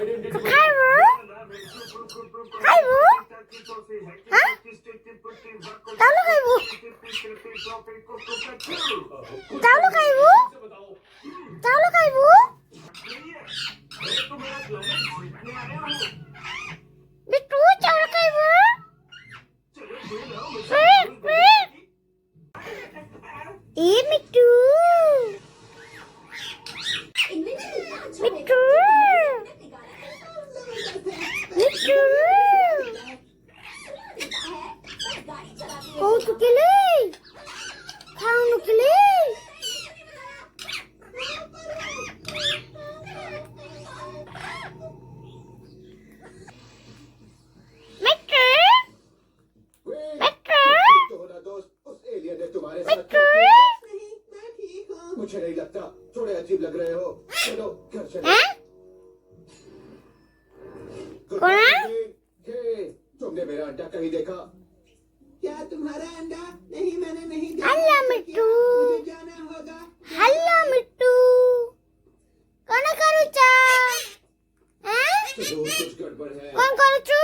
खाइबू खाइबू हाँ चावल खाइबू चावल खाइबू चावल खाइबू बिट्टू चावल खाइबू ए मिट्टू मिट्टू मिट्टू खाऊ चुकेले खाऊ नुकेले मिट्टू मिट्टू मिट्टू मुझे नहीं लगता थोड़े अजीब लग रहे हो चलो घर चलो कौन तुमने मेरा अंडा कहीं देखा क्या तुम्हारा अंडा? नहीं, मैंने नहीं देखा। हल्ला मिट्टू मुझे जाना होगा। हल्ला मिट्टू कौन करू चा जरूर कुछ गड़बड़ है कौन करू